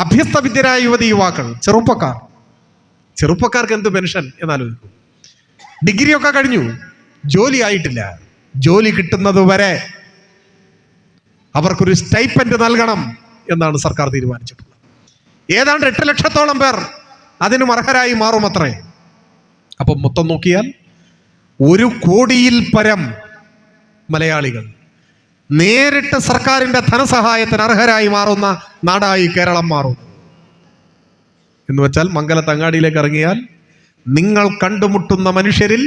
അഭ്യസ്തവിദ്യരായ യുവതി യുവാക്കൾ, ചെറുപ്പക്കാർക്ക് എന്ത് പെൻഷൻ എന്നാലോചിക്കും. ഡിഗ്രിയൊക്കെ കഴിഞ്ഞു, ജോലി ആയിട്ടില്ല. ജോലി കിട്ടുന്നത് വരെ അവർക്കൊരു സ്റ്റൈപ്പൻഡ് നൽകണം എന്നാണ് സർക്കാർ തീരുമാനിച്ചിട്ടുള്ളത്. ഏതാണ്ട് 8 ലക്ഷത്തോളം പേർ അതിനും അർഹരായി മാറുമത്രേ. അപ്പം മൊത്തം നോക്കിയാൽ 1 കോടിയിൽ പരം മലയാളികൾ നേരിട്ട് സർക്കാരിന്റെ ധനസഹായത്തിന് അർഹരായി മാറുന്ന നാടായി കേരളം മാറും. എന്ന് വെച്ചാൽ മംഗലത്ത് അങ്ങാടിയിലേക്ക് ഇറങ്ങിയാൽ നിങ്ങൾ കണ്ടുമുട്ടുന്ന മനുഷ്യരിൽ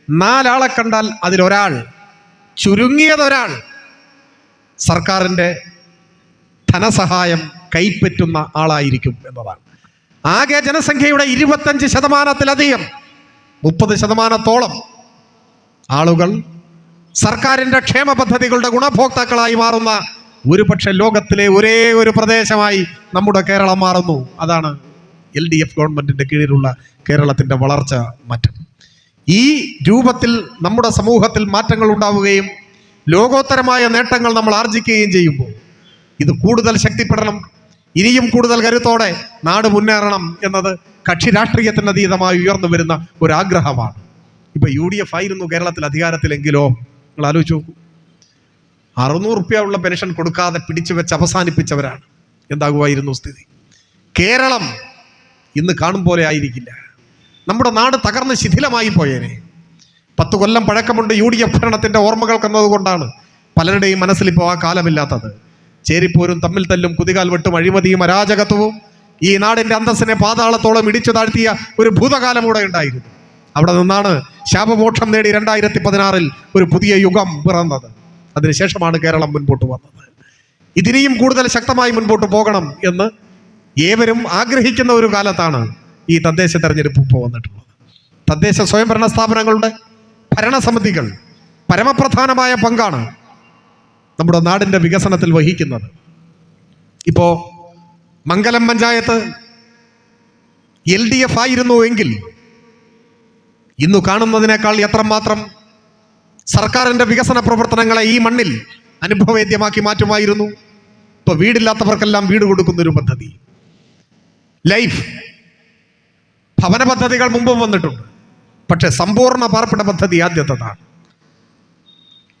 4 ആളെ കണ്ടാൽ അതിലൊരാൾ, ചുരുങ്ങിയതൊരാൾ, സർക്കാരിന്റെ ധനസഹായം കൈപ്പറ്റുന്ന ആളായിരിക്കും എന്നതാണ്. ആകെ ജനസംഖ്യയുടെ 25%-ലധികം 30%-ഓളം ആളുകൾ സർക്കാരിന്റെ ക്ഷേമ പദ്ധതികളുടെ ഗുണഭോക്താക്കളായി മാറുന്ന ഒരുപക്ഷെ ലോകത്തിലെ ഒരേ ഒരു പ്രദേശമായി നമ്മുടെ കേരളം മാറുന്നു. അതാണ് LDF ഗവൺമെന്റിന്റെ കീഴിലുള്ള കേരളത്തിന്റെ വളർച്ച മാറ്റം. ഈ രൂപത്തിൽ നമ്മുടെ സമൂഹത്തിൽ മാറ്റങ്ങൾ ഉണ്ടാവുകയും ലോകോത്തരമായ നേട്ടങ്ങൾ നമ്മൾ ആർജിക്കുകയും ചെയ്യുമ്പോൾ ഇത് കൂടുതൽ ശക്തിപ്പെടണം, ഇനിയും കൂടുതൽ കരുത്തോടെ നാട് മുന്നേറണം എന്നത് കക്ഷി രാഷ്ട്രീയത്തിന് അതീതമായി ഉയർന്നു വരുന്ന ഒരാഗ്രഹമാണ്. ഇപ്പൊ UDF ആയിരുന്നു കേരളത്തിൽ അധികാരത്തിലെങ്കിലോ നിങ്ങൾ ആലോചിച്ച് നോക്കൂ. 600 രൂപ ഉള്ള പെൻഷൻ കൊടുക്കാതെ പിടിച്ചു വെച്ച് അവസാനിപ്പിച്ചവരാണ്. എന്താകുമായിരുന്നു സ്ഥിതി? കേരളം ഇന്ന് കാണും പോലെ ആയിരിക്കില്ല. നമ്മുടെ നാട് തകർന്ന് ശിഥിലമായി പോയേനെ. 10 കൊല്ലം പഴക്കമുണ്ട് UDF ഭരണത്തിന്റെ ഓർമ്മകൾ എന്നതുകൊണ്ടാണ് പലരുടെയും മനസ്സിൽ ഇപ്പോൾ ആ കാലമില്ലാത്തത്. ചേരിപ്പോരും തമ്മിൽ തല്ലും കുതികാൽ വെട്ടും അഴിമതിയും അരാജകത്വവും ഈ നാടിന്റെ അന്തസ്സിനെ പാതാളത്തോളം ഇടിച്ചു താഴ്ത്തിയ ഒരു ഭൂതകാലം കൂടെ ഉണ്ടായിരുന്നു. അവിടെ നിന്നാണ് ശാപമോക്ഷം നേടി 2016-ൽ ഒരു പുതിയ യുഗം പിറന്നത്. അതിനുശേഷമാണ് കേരളം മുൻപോട്ട് വന്നത്. ഇതിനെയും കൂടുതൽ ശക്തമായി മുൻപോട്ട് പോകണം എന്ന് ഏവരും ആഗ്രഹിക്കുന്ന ഒരു കാലത്താണ് ഈ തദ്ദേശ തെരഞ്ഞെടുപ്പ് ഇപ്പോൾ വന്നിട്ടുള്ളത്. തദ്ദേശ സ്വയംഭരണ സ്ഥാപനങ്ങളുടെ ഭരണസമിതികൾ പരമപ്രധാനമായ പങ്കാണ് നമ്മുടെ നാടിന്റെ വികസനത്തിൽ വഹിക്കുന്നത്. ഇപ്പോ മംഗലം പഞ്ചായത്ത് LDF ആയിരുന്നു എങ്കിൽ ഇന്നു കാണുന്നതിനേക്കാൾ എത്രമാത്രം സർക്കാരിന്റെ വികസന പ്രവർത്തനങ്ങളെ ഈ മണ്ണിൽ അനുഭവവേദ്യമാക്കി മാറ്റുമായിരുന്നു. ഇപ്പൊ വീടില്ലാത്തവർക്കെല്ലാം വീട് കൊടുക്കുന്നൊരു പദ്ധതി, ലൈഫ് ഭവന പദ്ധതികൾ മുമ്പും വന്നിട്ടുണ്ട്. പക്ഷെ സമ്പൂർണ്ണ പാർപ്പിട പദ്ധതി ആദ്യത്തേതാണ്.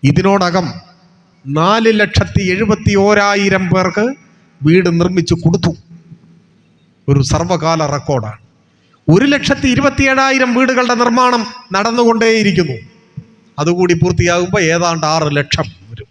ഇതിനോടകം 4,71,000 പേർക്ക് വീട് നിർമ്മിച്ചു കൊടുത്തു. ഒരു സർവകാല റെക്കോർഡാണ്. 1,27,000 വീടുകളുടെ നിർമ്മാണം നടന്നുകൊണ്ടേയിരിക്കുന്നു. അതുകൂടി പൂർത്തിയാകുമ്പോൾ ഏതാണ്ട് 6 ലക്ഷം വരും.